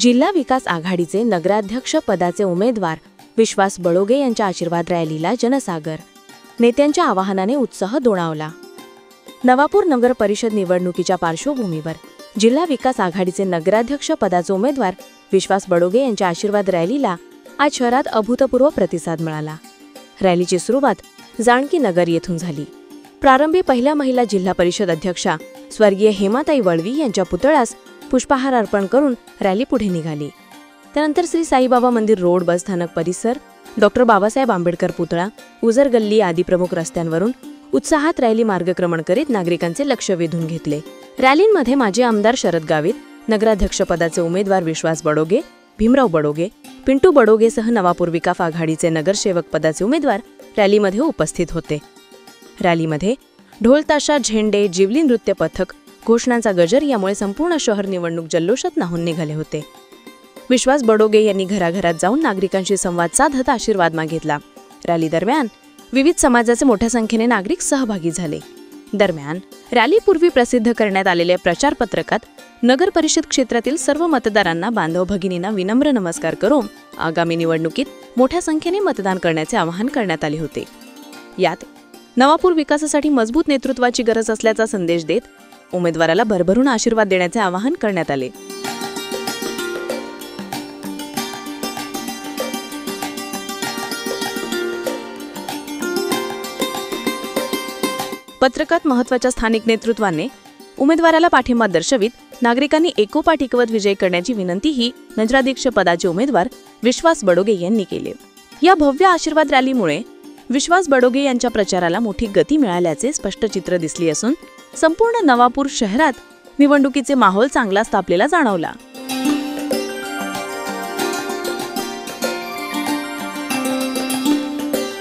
जिल्हा विकास आघाडीचे नगराध्यक्ष पदाचे उमेदवार विश्वास बडोगे यांच्या आशीर्वाद रॅलीला जनसागर. नेत्यांच्या आवाहनाने उत्साह दोणावला. नवापूर नगर परिषद निवडणुकीच्या पार्श्वभूमीवर जिल्हा विकास आघाडीचे नगराध्यक्ष पदाचे उमेदवार विश्वास बडोगे यांच्या आशीर्वाद रॅलीला आज शहरात अभूतपूर्व प्रतिसाद मिळाला. रॅलीची सुरुवात जानकी नगर येथून झाली. प्रारंभी पहिल्या महिला जिल्हा परिषद अध्यक्षा स्वर्गीय हेमाताई वळवी यांच्या पुतळ्यास पुष्पहार अर्पण करून रॅली पुढे निघाली. त्यानंतर श्री साईबाबा मंदिर रोड, बस स्थानक परिसर, डॉक्टर बाबासाहेब आंबेडकर पुतळा, उजर गल्ली आदी प्रमुख रस्त्यांवरून उत्साहात रॅली मार्गक्रमण करीत नागरिकांचे लक्ष वेधून घेतले. रॅलींमध्ये माजी आमदार शरद गावित, नगराध्यक्षपदाचे उमेदवार विश्वास बडोगे, भीमराव बडोगे, पिंटू बडोगेसह नवापूर विकास आघाडीचे नगरसेवक पदाचे उमेदवार रॅलीमध्ये उपस्थित होते. रॅलीमध्ये ढोलताशा, झेंडे, जिवली नृत्य पथक, घोषणांचा गजर यामुळे संपूर्ण शहर निवडणूक जल्लोषात न्हाऊन निघाले होते. विश्वास बडोगे यांनी घराघरात जाऊन नागरिकांशी संवाद साधत आशीर्वाद मागितला. रॅली दरम्यान विविध समाजाचे मोठ्या संख्येने नागरिक सहभागी झाले. दरम्यान रॅलीपूर्वी प्रसिद्ध करण्यात आलेल्या प्रचार पत्रकात नगर परिषद क्षेत्रातील सर्व मतदारांना, बांधव भगिनींना विनम्र नमस्कार करून आगामी निवडणुकीत मोठ्या संख्येने मतदान करण्याचे आवाहन करण्यात आले होते. यात नवापूर विकासासाठी मजबूत नेतृत्वाची गरज असल्याचा संदेश देत उमेदवाराला भरभरून आशीर्वाद देण्याचे आवाहन करण्यात आले. पत्रकात महत्त्वाच्या स्थानिक नेतृत्वाने उमेदवाराला पाठिंबा दर्शवित नागरिकांनी एकोपा टिकवत विजय करण्याची विनंतीही नगराध्यक्ष पदाचे उमेदवार विश्वास बडोगे यांनी केली. या भव्य आशीर्वाद रॅलीमुळे विश्वास बडोगे यांच्या प्रचाराला मोठी गती मिळाल्याचे स्पष्ट चित्र दिसले असून संपूर्ण नवापूर शहरात निवडणुकीचे माहोल चांगला तापलेला जाणवला.